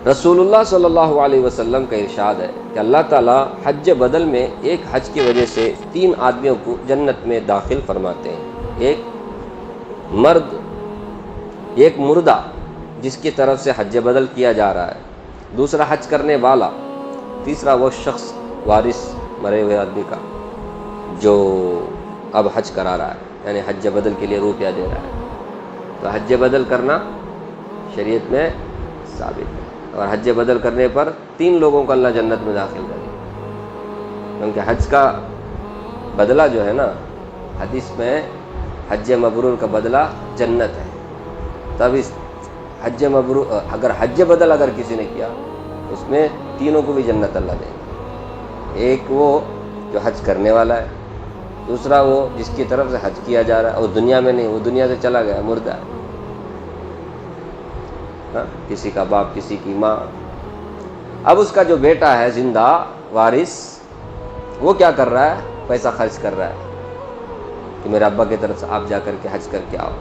رسول اللہ صلی اللہ علیہ وسلم کا ارشاد ہے کہ اللہ تعالیٰ حج بدل میں ایک حج کی وجہ سے 3 آدمیوں کو جنت میں داخل فرماتے ہیں۔ ایک مردہ جس کی طرف سے حج بدل کیا جا رہا ہے، دوسرا حج کرنے والا، تیسرا وہ شخص وارث مرے ہوئے آدمی کا جو اب حج کرا رہا ہے، یعنی حج بدل کے لیے روپیہ دے رہا ہے۔ تو حج بدل کرنا شریعت میں ثابت ہے، اور حج بدل کرنے پر 3 لوگوں کو اللہ جنت میں داخل کرے، کیونکہ حج کا بدلہ جو ہے نا، حدیث میں حج مبرور کا بدلہ جنت ہے۔ تب اس حج مبرور، اگر حج بدل اگر کسی نے کیا اس میں 3 کو بھی جنت اللہ دے گا۔ ایک وہ جو حج کرنے والا ہے، دوسرا وہ جس کی طرف سے حج کیا جا رہا ہے، اور دنیا میں نہیں، وہ دنیا سے چلا گیا، مردہ ہے، کسی کا باپ، کسی کی ماں۔ اب اس کا جو بیٹا ہے زندہ وارث، وہ کیا کر رہا ہے؟ پیسہ خرچ کر رہا ہے کہ میرے ابا کی طرف سے آپ جا کر کے حج کر کے آؤ۔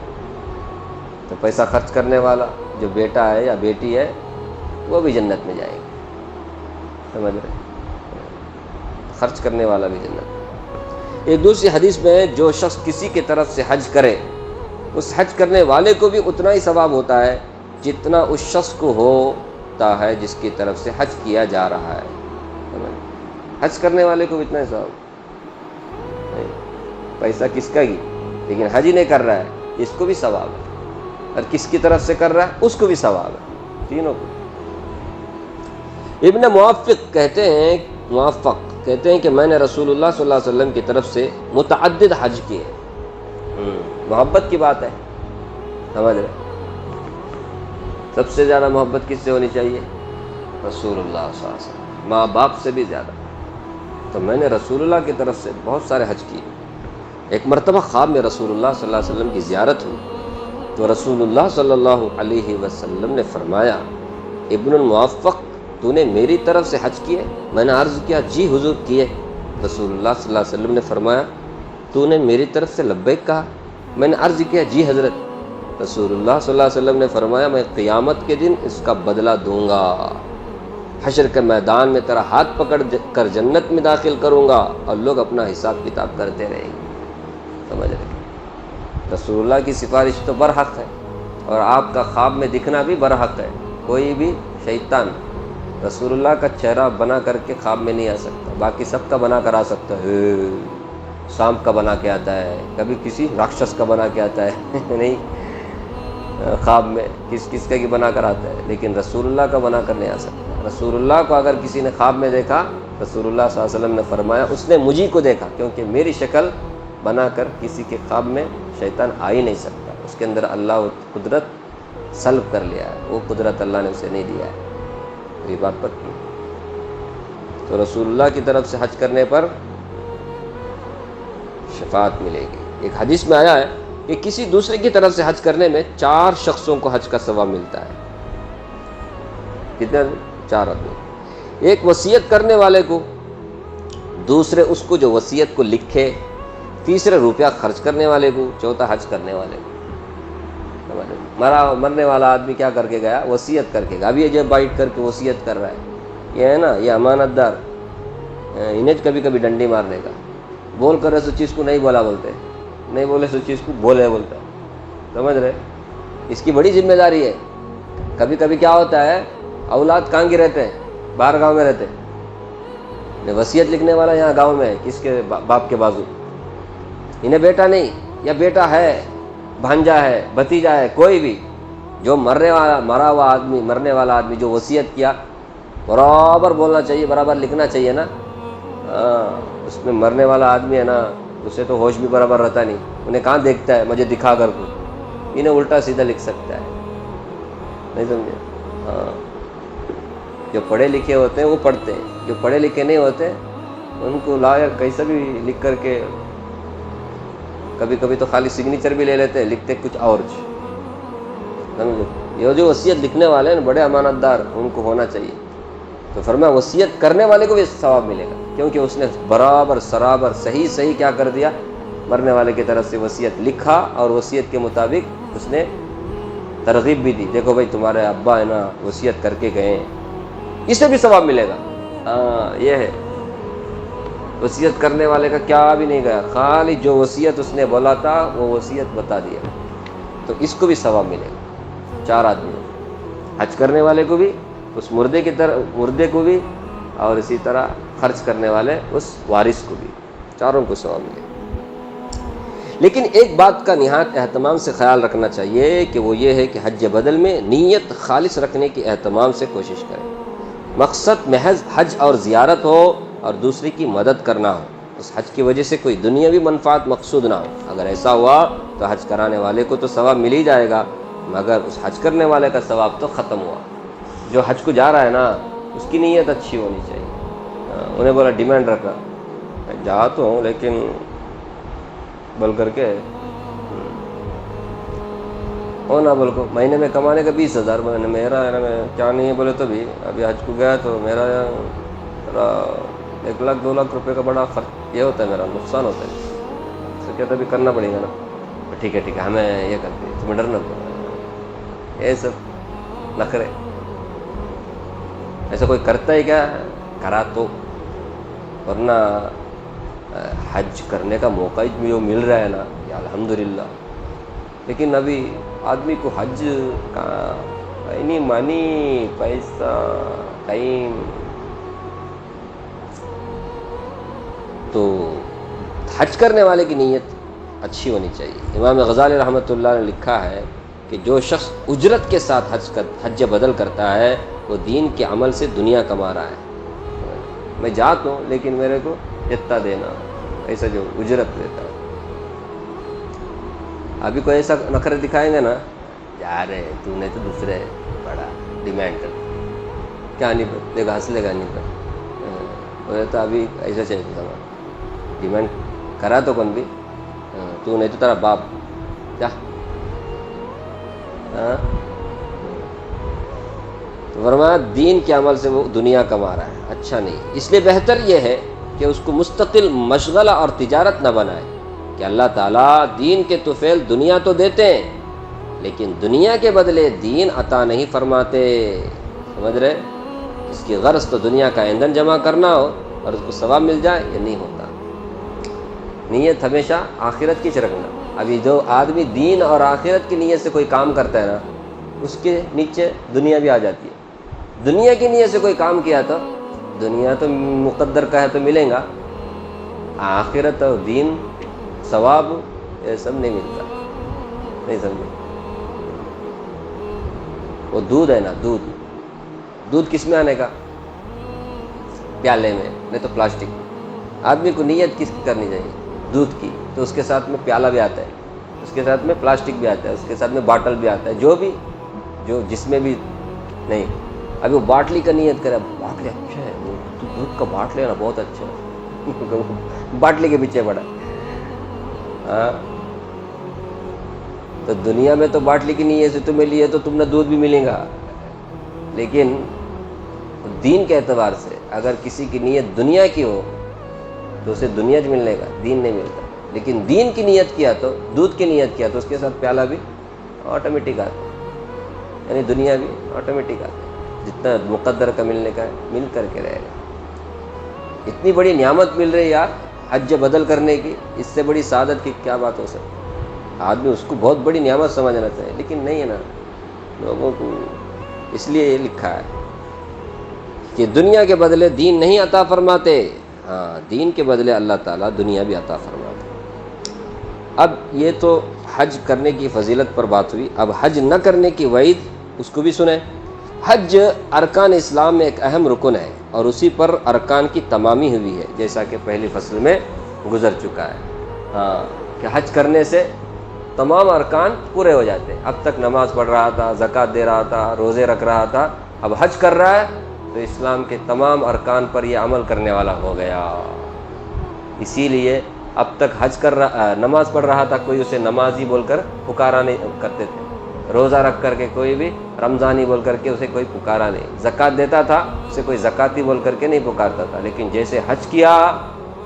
تو پیسہ خرچ کرنے والا جو بیٹا ہے یا بیٹی ہے وہ بھی جنت میں جائے گی، سمجھ رہے؟ خرچ کرنے والا بھی جنت میں۔ ایک دوسری حدیث میں جو شخص کسی کی طرف سے حج کرے، اس حج کرنے والے کو بھی اتنا ہی ثواب ہوتا ہے جتنا اس شخص کو ہوتا ہے جس کی طرف سے حج کیا جا رہا ہے۔ حج کرنے والے کو بھی اتنا ہی ثواب، پیسہ کس کا ہی، لیکن حج ہی نہیں کر رہا ہے، اس کو بھی ثواب ہے، اور کس کی طرف سے کر رہا ہے اس کو بھی ثواب ہے، تینوں کو۔ ابن موفق کہتے ہیں کہ میں نے رسول اللہ صلی اللہ علیہ وسلم کی طرف سے متعدد حج کیے۔ محبت کی بات ہے، سمجھ رہے؟ سب سے زیادہ محبت کس سے ہونی چاہیے؟ رسول اللہ صلی اللہ علیہ وسلم، ماں باپ سے بھی زیادہ۔ تو میں نے رسول اللہ کی طرف سے بہت سارے حج کیے۔ ایک مرتبہ خواب میں رسول اللہ صلی اللہ علیہ وسلم کی زیارت ہوئی، تو رسول اللہ صلی اللہ علیہ وسلم نے فرمایا، ابن الموفق تو نے میری طرف سے حج کیے؟ میں نے عرض کیا جی حضور کیے۔ رسول اللہ صلی اللہ علیہ وسلم نے فرمایا، تو نے میری طرف سے لبیک کہا؟ میں نے عرض کیا جی حضرت۔ رسول اللہ صلی اللہ علیہ وسلم نے فرمایا، میں قیامت کے دن اس کا بدلہ دوں گا، حشر کے میدان میں تیرا ہاتھ پکڑ کر جنت میں داخل کروں گا، اور لوگ اپنا حساب کتاب کرتے رہیں گے، سمجھ رہے؟ رسول اللہ کی سفارش تو برحق ہے، اور آپ کا خواب میں دکھنا بھی برحق ہے۔ کوئی بھی شیطان رسول اللہ کا چہرہ بنا کر کے خواب میں نہیں آ سکتا، باقی سب کا بنا کر آ سکتا ہے، سانپ کا بنا کے آتا ہے، کبھی کسی راکشس کا بنا کے آتا ہے نہیں، خواب میں کس کا کی بنا کر آتا ہے، لیکن رسول اللہ کا بنا کر نہیں آ سکتا۔ رسول اللہ کو اگر کسی نے خواب میں دیکھا، رسول اللہ صلی اللہ علیہ وسلم نے فرمایا اس نے مجھی کو دیکھا، کیونکہ میری شکل بنا کر کسی کے خواب میں شیطان آ ہی نہیں سکتا، اس کے اندر اللہ قدرت سلب کر لیا ہے، وہ قدرت اللہ نے اسے نہیں دیا ہے۔ یہ بات پکی۔ تو رسول اللہ کی طرف سے حج کرنے پر شفاعت ملے گی۔ ایک حدیث میں آیا ہے کہ کسی دوسرے کی طرف سے حج کرنے میں 4 شخصوں کو حج کا ثواب ملتا ہے۔ کتنے؟ 4 آدمی۔ ایک وصیت کرنے والے کو، دوسرے اس کو جو وصیت کو لکھے، تیسرے روپیہ خرچ کرنے والے کو، چوتھا حج کرنے والے کو۔ مرنے والا آدمی کیا کر کے گیا؟ وصیت کر کے گیا۔ اب یہ جو بائٹ کر کے وصیت کر رہا ہے، یہ ہے نا، یہ امانت دار، انہیں کبھی کبھی ڈنڈی مارنے کا، بول کر اس چیز کو نہیں بولا بولتے، نہیں بولے اس چیز کو بولے بولتا ہے، سمجھ رہے؟ اس کی بڑی ذمہ داری ہے۔ کبھی کبھی کیا ہوتا ہے، اولاد کہاں کی رہتے ہیں؟ باہر گاؤں میں رہتے ہیں، وصیت لکھنے والا یہاں گاؤں میں ہے، کس کے باپ کے بازو، انہیں بیٹا نہیں، یا بیٹا ہے، بھانجا ہے، بھتیجا ہے، کوئی بھی جو مرا ہوا آدمی، مرنے والا آدمی جو وصیت کیا، برابر بولنا چاہیے، برابر لکھنا چاہیے نا۔ اس میں مرنے والا آدمی ہے نا، اسے تو ہوش بھی برابر رہتا نہیں، انہیں کہاں دیکھتا ہے مجھے دکھا کر کو، انہیں الٹا سیدھا لکھ سکتا ہے، نہیں سمجھے؟ جو پڑھے لکھے ہوتے ہیں وہ پڑھتے ہیں، جو پڑھے لکھے نہیں ہوتے ان کو لایا کیسا بھی لکھ کر کے، کبھی کبھی تو خالی سگنیچر بھی لے لیتے ہیں، لکھتے کچھ اور۔ سمجھے؟ یہ جو وصیت لکھنے والے ہیں بڑے امانت دار، ان کو ہونا چاہیے۔ تو فرمایا وصیت کرنے والے کو بھی ثواب ملے گا، کیونکہ اس نے برابر سرابر صحیح کیا کر دیا، مرنے والے کی طرف سے وصیت لکھا، اور وصیت کے مطابق اس نے ترغیب بھی دی، دیکھو بھائی تمہارے ابا ہے نا وصیت کر کے گئے ہیں، اسے بھی ثواب ملے گا۔ ہاں یہ ہے، وصیت کرنے والے کا کیا بھی نہیں گیا، خالی جو وصیت اس نے بولا تھا وہ وصیت بتا دیا، تو اس کو بھی ثواب ملے گا۔ 4 آدمی، حج کرنے والے کو بھی، اس مردے کو بھی، اور اسی طرح خرچ کرنے والے اس وارث کو بھی، چاروں کو ثواب ملے گا۔ لیکن ایک بات کا نہایت اہتمام سے خیال رکھنا چاہیے کہ وہ یہ ہے کہ حج بدل میں نیت خالص رکھنے کی اہتمام سے کوشش کریں۔ مقصد محض حج اور زیارت ہو اور دوسری کی مدد کرنا ہو، اس حج کی وجہ سے کوئی دنیاوی منفعت مقصود نہ ہو۔ اگر ایسا ہوا تو حج کرانے والے کو تو ثواب مل ہی جائے گا، مگر اس حج کرنے والے کا ثواب تو ختم ہوا۔ جو حج کو جا رہا ہے نا، اس کی نیت اچھی ہونی چاہیے۔ انہیں بولا ڈیمانڈ رکھا، میں جا تو ہوں لیکن بول کر کے ہونا بول کو مہینے میں کمانے کا 20,000، میرا میں کیا نہیں ہے بولے تو بھی ابھی حج کو گیا تو میرا 1 لاکھ 2 لاکھ روپے کا بڑا خرچ یہ ہوتا ہے، میرا نقصان ہوتا ہے، تو کہتا بھی کرنا پڑے گا نا۔ ٹھیک ہے ہمیں یہ کرتے تمہیں ڈر نہ پڑے، یہ سب نخرے ایسا کوئی کرتا ہے کیا؟ کرا تو، ورنہ حج کرنے کا موقع جو مل رہا ہے نا یہ الحمدللہ۔ لیکن ابھی آدمی کو حج کا نہیں مانی، پیسہ، ٹائم، تو حج کرنے والے کی نیت اچھی ہونی چاہیے۔ امام غزالی رحمۃ اللہ نے لکھا ہے کہ جو شخص اجرت کے ساتھ حج بدل کرتا ہے وہ دین کے عمل سے دنیا کما رہا ہے۔ میں جاتا ہوں لیکن میرے کو اتنا دینا، ایسا جو اجرت لیتا ہے۔ ابھی کوئی ایسا نخرے دکھائیں گے نا، یار تو نے تو دوسرے بڑا ڈیمانڈ کر کیا نہیں دیکھا، ہنس لے گا نہیں پر تو ابھی ایسا چاہیے تھا، ڈیمانڈ کرا تو کون بھی، تو نہیں تو تیرا باپ کیا، تو فرمایا دین کے عمل سے وہ دنیا کما رہا ہے، اچھا نہیں۔ اس لیے بہتر یہ ہے کہ اس کو مستقل مشغلہ اور تجارت نہ بنائے کہ اللہ تعالیٰ دین کے طفیل دنیا تو دیتے ہیں لیکن دنیا کے بدلے دین عطا نہیں فرماتے، سمجھ رہے؟ اس کی غرض تو دنیا کا ایندھن جمع کرنا ہو اور اس کو ثواب مل جائے، یہ نہیں ہوتا۔ نیت ہمیشہ آخرت کی رکھنا۔ ابھی جو آدمی دین اور آخرت کی نیت سے کوئی کام کرتا ہے نا، اس کے نیچے دنیا بھی آ جاتی ہے۔ دنیا کی نیت سے کوئی کام کیا تو دنیا تو مقدر کا ہے تو ملے گا، آخرت اور دین ثواب یہ سب نہیں ملتا، نہیں سمجھے؟ وہ دودھ ہے نا، دودھ کس میں آنے کا؟ پیالے میں، نہیں تو پلاسٹک۔ آدمی کو نیت کس کی کرنی چاہیے؟ دودھ کی، تو اس کے ساتھ میں پیالہ بھی آتا ہے، اس کے ساتھ میں پلاسٹک بھی آتا ہے، اس کے ساتھ میں باٹل بھی آتا ہے، جو جس میں بھی نہیں۔ ابھی وہ باٹلی کا نیت کرے، باٹلی اچھا ہے، وہ دودھ کا باٹل ہے نا بہت اچھا ہے، باٹلی کے پیچھے پڑا۔ تو دنیا میں تو باٹلی کی نیت سے تمہیں لیے تو تم نے دودھ بھی ملے گا، لیکن دین کے اعتبار سے اگر کسی کی نیت دنیا کی ہو تو اسے دنیا جو ملنے گا، دین نہیں ملتا۔ لیکن دین کی نیت کیا تو، دودھ کی نیت کیا تو اس کے ساتھ پیالہ بھی آٹومیٹک آتا ہے، یعنی دنیا بھی آٹومیٹک آتا ہے، جتنا مقدر کا ملنے کا ہے مل کر کے رہے گا۔ اتنی بڑی نعمت مل رہی یار حج بدل کرنے کی، اس سے بڑی سعادت کی کیا بات ہو سکتی؟ آدمی اس کو بہت بڑی نعمت سمجھنا چاہیے، لیکن نہیں ہے نا لوگوں کو۔ اس لیے یہ لکھا ہے کہ دنیا کے بدلے دین نہیں عطا فرماتے، ہاں دین کے بدلے اللہ تعالیٰ دنیا بھی عطا فرماتے۔ اب یہ تو حج کرنے کی فضیلت پر بات ہوئی، اب حج نہ کرنے کی وعید اس کو بھی سنیں۔ حج ارکان اسلام میں ایک اہم رکن ہے اور اسی پر ارکان کی تمامی ہوئی ہے، جیسا کہ پہلی فصل میں گزر چکا ہے، ہاں کہ حج کرنے سے تمام ارکان پورے ہو جاتے ہیں۔ اب تک نماز پڑھ رہا تھا، زکوٰۃ دے رہا تھا، روزے رکھ رہا تھا، اب حج کر رہا ہے تو اسلام کے تمام ارکان پر یہ عمل کرنے والا ہو گیا۔ اسی لیے اب تک نماز پڑھ رہا تھا، کوئی اسے نمازی بول کر پکارا نہیں کرتے تھے، روزہ رکھ کر کے کوئی بھی رمضانی بول کر کے اسے کوئی پکارا نہیں، زکوٰۃ دیتا تھا اسے کوئی زکاتی بول کر کے نہیں پکارتا تھا۔ لیکن جیسے حج کیا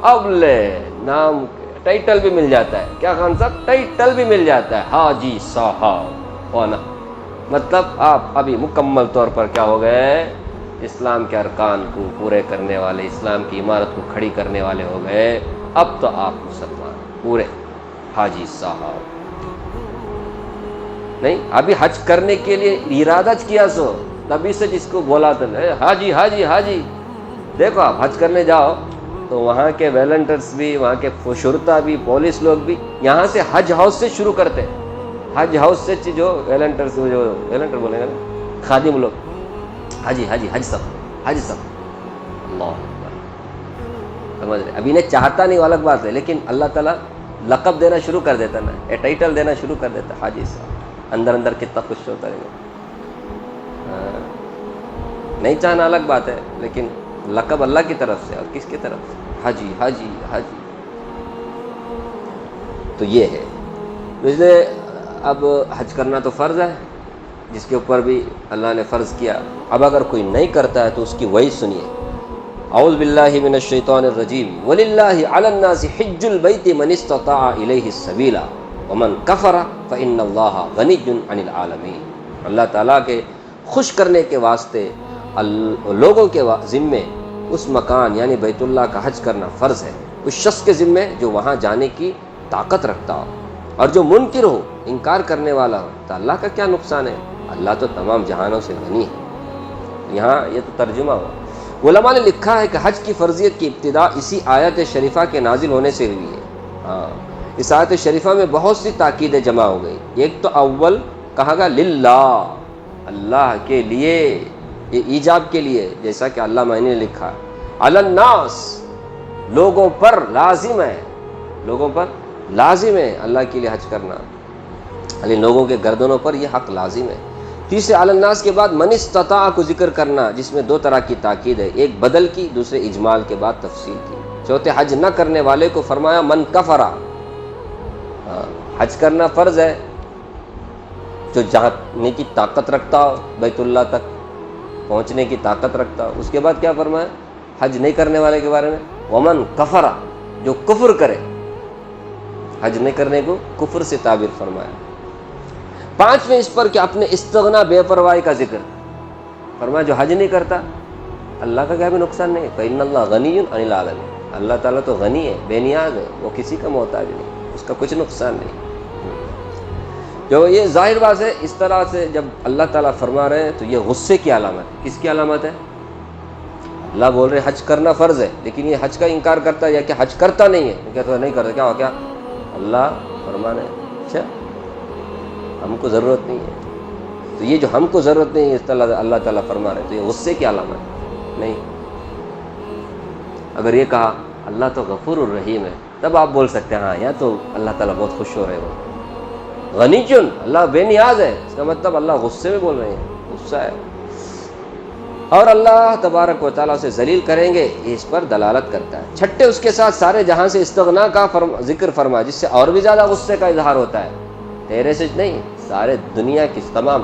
اب لے نام ٹائٹل بھی مل جاتا ہے، کیا خان صاحب؟ ٹائٹل بھی مل جاتا ہے، حاجی صاحب ہونا، مطلب آپ ابھی مکمل طور پر کیا ہو گئے؟ اسلام کے ارکان کو پورے کرنے والے، اسلام کی عمارت کو کھڑی کرنے والے ہو گئے۔ اب تو آپ مسلمان پورے حاجی صاحب نہیں، ابھی حج کرنے کے لیے ارادہ کیا سو تبھی سے جس کو بولا تو حاجی حاجی حاجی۔ دیکھو آپ حج کرنے جاؤ تو وہاں کے والنٹرز بھی، وہاں کے شرطا بھی، پولیس لوگ بھی یہاں سے حج ہاؤس سے شروع کرتے ہیں۔ حج ہاؤس سے جو والنٹرز، جو والنٹر بولیں گے نا، خادم لوگ، حاجی حاجی حج سب حج سب، اللہ اکبر، سمجھ رہے؟ ابھی نہیں چاہتا نہیں، وہ الگ بات ہے، لیکن اللہ تعالیٰ لقب دینا شروع کر دیتا نا، یہ ٹائٹل دینا شروع کر دیتا حاجی صاحب، اندر اندر کتنا خوش ہوتا ہے۔ نہیں چاہنا الگ بات ہے، لیکن لقب اللہ کی طرف سے، اور کس کی طرف سے؟ حاجی حاجی حاجی۔ تو یہ ہے، اس لیے اب حج کرنا تو فرض ہے، جس کے اوپر بھی اللہ نے فرض کیا۔ اب اگر کوئی نہیں کرتا ہے تو اس کی وعید سنیے، اعوذ باللہ من الشیطان الرجیم، وَلِلَّهِ عَلَى النَّاسِ حِجُّ الْبَيْتِ مَنِ اسْتَطَاعَ إِلَيْهِ السَّبِيلَ وَمَنْ كَفَرَ فَإِنَّ اللَّهَ غَنِيٌّ عَنِ الْعَالَمِينَ۔ اللہ تعالیٰ کے خوش کرنے کے واسطے لوگوں کے ذمے اس مکان یعنی بیت اللہ کا حج کرنا فرض ہے، اس شخص کے ذمے جو وہاں جانے کی طاقت رکھتا ہو، اور جو منکر ہو، انکار کرنے والا ہو، تو اللہ کا کیا نقصان ہے؟ اللہ تو تمام جہانوں سے غنی ہے۔ یہاں یہ تو ترجمہ ہو۔ علماء نے لکھا ہے کہ حج کی فرضیت کی ابتدا اسی آیت شریفہ کے نازل ہونے سے ہوئی ہے۔ ہاں، اس آیت شریفہ میں بہت سی تاکیدیں جمع ہو گئی۔ ایک تو اول کہا گا للہ، اللہ کے لیے، یہ ایجاب کے لیے، جیسا کہ علامہ نے لکھا، علی الناس، لوگوں پر لازم ہے، لوگوں پر لازم ہے اللہ کے لیے حج کرنا، یعنی لوگوں کے گردنوں پر یہ حق لازم ہے۔ تیسرے علی الناس کے بعد من استطاع کو ذکر کرنا، جس میں دو طرح کی تاکید ہے، ایک بدل کی، دوسرے اجمال کے بعد تفصیل کی۔ چوتھے حج نہ کرنے والے کو فرمایا من کفرا، حج کرنا فرض ہے جو جانے کی طاقت رکھتا ہو، بیت اللہ تک پہنچنے کی طاقت رکھتا ہو۔ اس کے بعد کیا فرمایا حج نہیں کرنے والے کے بارے میں؟ ومن کفرا، جو کفر کرے، حج نہیں کرنے کو کفر سے تعبیر فرمایا۔ پانچویں اس پر کہ اپنے استغنا، بے پرواہی کا ذکر فرمایا، جو حج نہیں کرتا اللہ کا کیا بھی نقصان نہیں، فإن اللہ غنی عن العالمین، اللہ تعالیٰ تو غنی ہے، بے نیاز ہے، وہ کسی کا محتاج نہیں، اس کا کچھ نقصان نہیں۔ جو یہ ظاہر بات ہے، اس طرح سے جب اللہ تعالیٰ فرما رہے ہیں تو یہ غصے کی علامت ہے۔ کس کی علامت ہے؟ اللہ بول رہے حج کرنا فرض ہے، لیکن یہ حج کا انکار کرتا ہے، یا کہ حج کرتا نہیں ہے، کہتا ہے نہیں کرتا، کیا ہو کیا؟ اللہ فرما رہے ہیں اچھا ہم کو ضرورت نہیں ہے، تو یہ جو ہم کو ضرورت نہیں ہے اس طرح اللہ تعالیٰ فرما رہے ہیں، تو یہ غصے کی علامت ہے نہیں۔ اگر یہ کہا اللہ تو غفور الرحیم ہے، تب آپ بول سکتے ہیں ہاں یا تو اللہ تعالیٰ بہت خوش ہو رہے ہو۔ غنی چن، اللہ بے نیاز ہے، اس کا مطلب اللہ غصے میں بول رہے ہیں، غصہ ہے، اور اللہ تبارک و تعالیٰ سے ذلیل کریں گے، یہ اس پر دلالت کرتا ہے۔ چھٹے اس کے ساتھ سارے جہاں سے استغنا کا ذکر فرما، جس سے اور بھی زیادہ غصے کا اظہار ہوتا ہے، تیرے سے نہیں، سارے دنیا کی تمام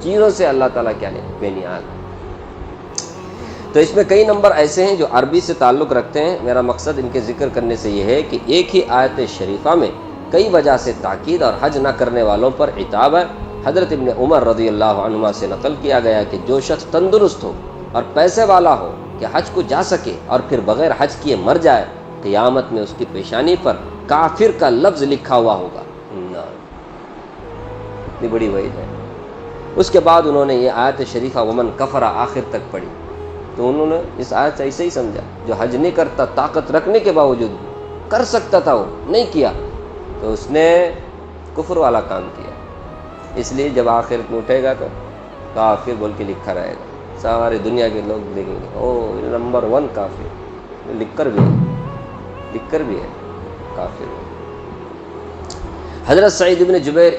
چیزوں سے اللہ تعالیٰ کیا نہیں، بے نیاز ہے۔ تو اس میں کئی نمبر ایسے ہیں جو عربی سے تعلق رکھتے ہیں، میرا مقصد ان کے ذکر کرنے سے یہ ہے کہ ایک ہی آیت شریفہ میں کئی وجہ سے تاکید اور حج نہ کرنے والوں پر عتاب ہے۔ حضرت ابن عمر رضی اللہ عنہما سے نقل کیا گیا کہ جو شخص تندرست ہو اور پیسے والا ہو کہ حج کو جا سکے اور پھر بغیر حج کیے مر جائے، قیامت میں اس کی پیشانی پر کافر کا لفظ لکھا ہوا ہوگا۔ اتنی بڑی وعید ہے۔ اس کے بعد انہوں نے یہ آیت شریفہ ومن کفرا آخر تک پڑھی، تو انہوں نے اس آیت سے ایسے ہی سمجھا، جو حج نہیں کرتا، طاقت رکھنے کے باوجود کر سکتا تھا وہ نہیں کیا، تو اس نے کفر والا کام کیا۔ اس لیے جب آخر میں اٹھے گا تو کافر بول کے لکھا رہے گا، ساری دنیا کے لوگ دیکھیں گے او نمبر 1 کافر، لکھ کر بھی ہے کافر۔ حضرت سعید ابن جبیر،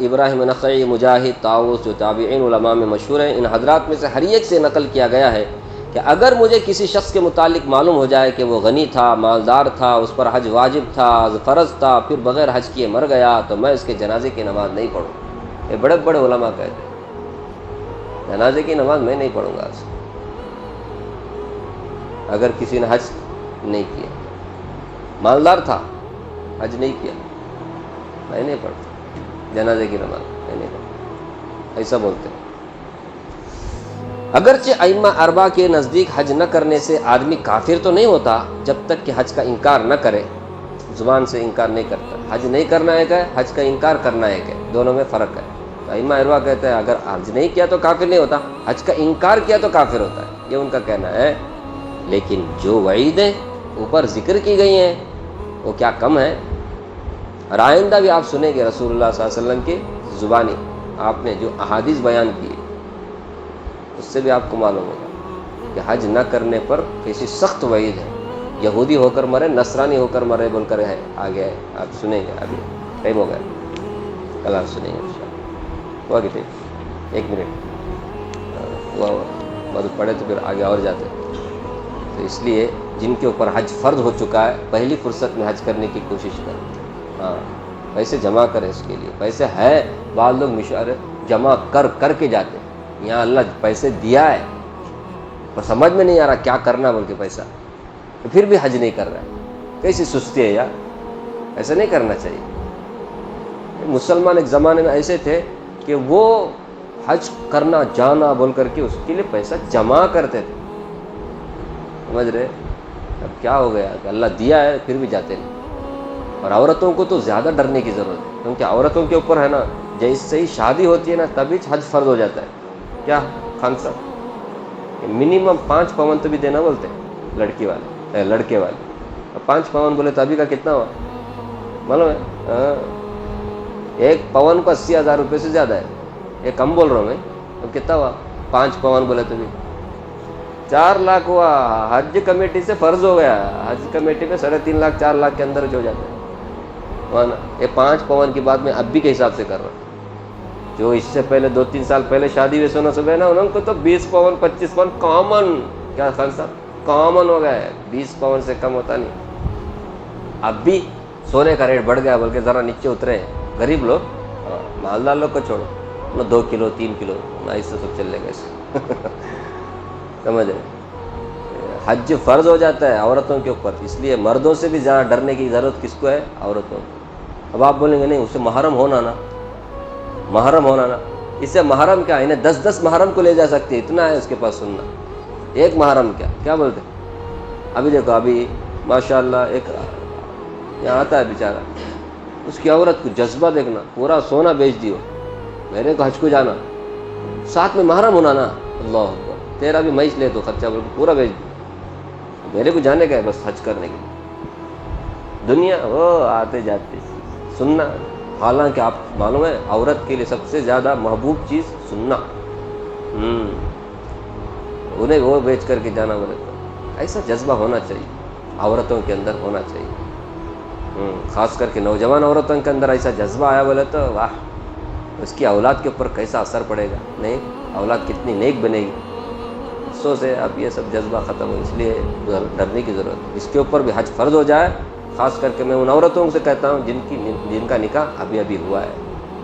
ابراہیم نخعی، مجاہد، طاؤس، جو تابعین علماء میں مشہور ہیں، ان حضرات میں سے ہر ایک سے نقل کیا گیا ہے کہ اگر مجھے کسی شخص کے متعلق معلوم ہو جائے کہ وہ غنی تھا، مالدار تھا، اس پر حج واجب تھا، فرض تھا، پھر بغیر حج کیے مر گیا، تو میں اس کے جنازے کی نماز نہیں پڑھوں۔ یہ بڑے بڑے علماء کہتے ہیں جنازے کی نماز میں نہیں پڑھوں گا اگر کسی نے حج نہیں کیا، مالدار تھا، حج نہیں کیا، میں نہیں پڑھتا جنازے کی نماز، میں نہیں پڑھتا۔ ایسا بولتے ہیں. اگرچہ ائمہ اربعہ کے نزدیک حج نہ کرنے سے آدمی کافر تو نہیں ہوتا جب تک کہ حج کا انکار نہ کرے. زبان سے انکار نہیں کرتا. حج نہیں کرنا ایک ہے, حج کا انکار کرنا ایک ہے, دونوں میں فرق ہے. ائمہ اربعہ کہتے ہیں اگر حج نہیں کیا تو کافر نہیں ہوتا, حج کا انکار کیا تو کافر ہوتا ہے, یہ ان کا کہنا ہے. لیکن جو وعیدیں اوپر ذکر کی گئی ہیں وہ کیا کم ہے. اور آئندہ بھی آپ سنیں گے رسول اللہ صلی اللہ علیہ وسلم کی زبانی آپ نے جو احادیث بیان کی اس سے بھی آپ کو معلوم ہوگا کہ حج نہ کرنے پر کیسی سخت وعید ہے. یہودی ہو کر مرے, نصرانی ہو کر مرے بول کر ہے آگے ہے, آپ سنیں گے. ابھی ٹائم ہو گیا, کل آپ سنیں گے انشاءاللہ. ہوا کہ ایک منٹ ہوا مدد پڑے تو پھر آگے اور جاتے. تو اس لیے جن کے اوپر حج فرض ہو چکا ہے پہلی فرصت میں حج کرنے کی کوشش کریں. ہاں, پیسے جمع کریں اس کے لیے. پیسے ہے, بعض لوگ مشورے جمع کر کے جاتے ہیں. یہاں اللہ پیسے دیا ہے پر سمجھ میں نہیں آ رہا کیا کرنا بول کے پیسہ, تو پھر بھی حج نہیں کر رہا ہے. کیسی سستی ہے یار, ایسا نہیں کرنا چاہیے. مسلمان ایک زمانے میں ایسے تھے کہ وہ حج کرنا جانا بول کر کے اس کے لیے پیسہ جمع کرتے تھے. سمجھ رہے. اب کیا ہو گیا کہ اللہ دیا ہے پھر بھی جاتے نہیں. اور عورتوں کو تو زیادہ ڈرنے کی ضرورت ہے, کیونکہ عورتوں کے اوپر ہے نا جیسے ہی شادی ہوتی ہے نا تبھی حج فرض ہو جاتا ہے. کیا خان صاحب, منیمم 5 پون تو بھی دینا بولتے ہیں لڑکی والے لڑکے والے. 5 پون بولے تو ابھی کا کتنا ہوا معلوم ہے؟ 1 پون کو 80,000 روپے سے زیادہ ہے. یہ کم بول رہا ہوں میں. تو کتنا ہوا 5 پون بولے تو بھی 4 لاکھ ہوا. حج کمیٹی سے فرض ہو گیا. حج کمیٹی میں 3.5 لاکھ 4 لاکھ کے اندر جو جاتا ہے نا. یہ 5 پون کی بات میں اب بھی کے حساب سے کر رہا ہوں. جو اس سے پہلے 2-3 سال پہلے شادی ہوئی سونا صبح نا, ان کو تو 20 پون 25 پون کامن, کیا خان صاحب کامن ہو گیا ہے. 20 پون سے کم ہوتا نہیں. اب بھی سونے کا ریٹ بڑھ گیا بلکہ ذرا نیچے اترے ہیں. غریب لوگ, مالدار لوگ کو چھوڑو, 2 کلو 3 کلو اس سے سب چل لے گا ایسے. سمجھ رہے. حج فرض ہو جاتا ہے عورتوں کے اوپر, اس لیے مردوں سے بھی زیادہ ڈرنے کی ضرورت کس کو ہے؟ عورتوں کو. اب آپ بولیں گے نہیں اس سے محرم ہونا نا, محرم ہونا نا. اس سے محرم کیا, انہیں 10 محرم کو لے جا سکتی ہے, اتنا ہے اس کے پاس سننا. ایک محرم کیا بولتے. ابھی دیکھو ابھی ماشاءاللہ ایک یہاں آتا ہے بیچارہ, اس کی عورت کو جذبہ دیکھنا, پورا سونا بیچ دیو میرے کو حج کو جانا, ساتھ میں محرم ہونا نا. اللہ اکبر, تیرا بھی میچ لے تو خرچہ بول کے پورا بیچ دو, میرے کو جانے کا ہے بس حج کرنے کے لیے. دنیا وہ آتے جاتے سننا. حالانکہ آپ معلوم ہے عورت کے لیے سب سے زیادہ محبوب چیز سننا. انہیں وہ بیچ کر کے جانا بولے تو ایسا جذبہ ہونا چاہیے عورتوں کے اندر, ہونا چاہیے. خاص کر کے نوجوان عورتوں کے اندر ایسا جذبہ آیا بولے تو واہ, اس کی اولاد کے اوپر کیسا اثر پڑے گا. نہیں, اولاد کتنی نیک بنے گی. افسوس ہے اب یہ سب جذبہ ختم ہو, اس لیے ڈرنے کی ضرورت ہے. اس کے اوپر بھی حج فرض ہو جائے, خاص کر کے میں ان عورتوں سے کہتا ہوں جن کا نکاح ابھی ہوا ہے,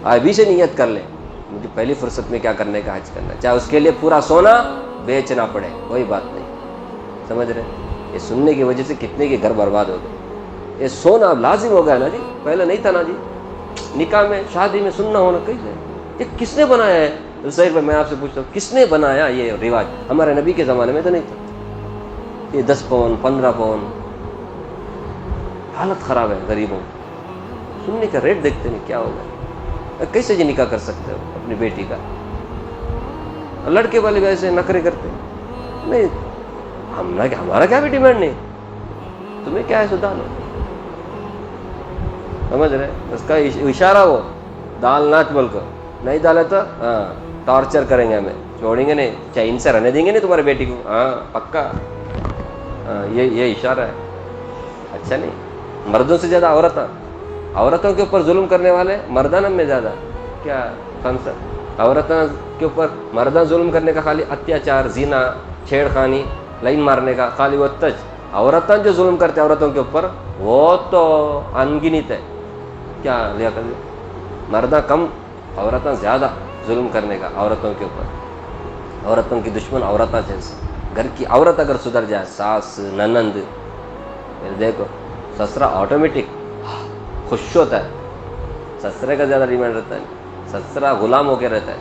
ابھی سے نیت کر لیں مجھے پہلی فرصت میں کیا کرنے کا حج کرنا, چاہے اس کے لیے پورا سونا بیچنا پڑے, کوئی بات نہیں. سمجھ رہے. یہ سننے کی وجہ سے کتنے کے گھر برباد ہو گئے. یہ سونا اب لازم ہو گیا نا جی, پہلے نہیں تھا نا جی. نکاح میں شادی میں سننا ہونا کیسے, یہ کس نے بنایا ہے؟ صحیح میں آپ سے پوچھتا ہوں کس نے بنایا یہ رواج؟ ہمارے نبی کے زمانے میں تو نہیں تھا. یہ 10 پون 15 پون, حالت خراب ہے غریبوں. سننے کا ریٹ دیکھتے نہیں کیا ہوگا. کیسے جی نکاح کر سکتے ہو اپنی بیٹی کا؟ لڑکے والے بھی ایسے نخرے کرتے نہیں. ہمارا کیا بھی ڈیمانڈ نہیں, تمہیں کیا ہے سو ڈالو. سمجھ رہے. اس کا اشارہ وہ دال ناچ بول کر, نہیں ڈالے تو ٹارچر کریں گے, ہمیں چھوڑیں گے نہیں, چاہے ان سے رہنے دیں گے نہیں تمہاری بیٹی کو. پکا یہ اشارہ ہے. اچھا نہیں, مردوں سے زیادہ عورتوں کے اوپر ظلم کرنے والے مردانہ میں زیادہ. کیا کنسر عورتوں کے اوپر مردہ ظلم کرنے کا خالی اتیاچار, زنا, چھیڑ خانی, لائن مارنے کا خالی وہ تج. عورتیں جو ظلم کرتے ہیں عورتوں کے اوپر وہ تو انگنت ہے. کیا لیا کر مردہ کم, عورتیں زیادہ ظلم کرنے کا عورتوں کے اوپر. عورتوں کی دشمن عورتیں جیسے. گھر کی عورت اگر سدھر جائے, ساس ننند, پھر دیکھو سسرا آٹومیٹک خوش ہوتا ہے. سسرے کا زیادہ ڈیمانڈ رہتا ہے, سسرا غلام ہو کے رہتا ہے.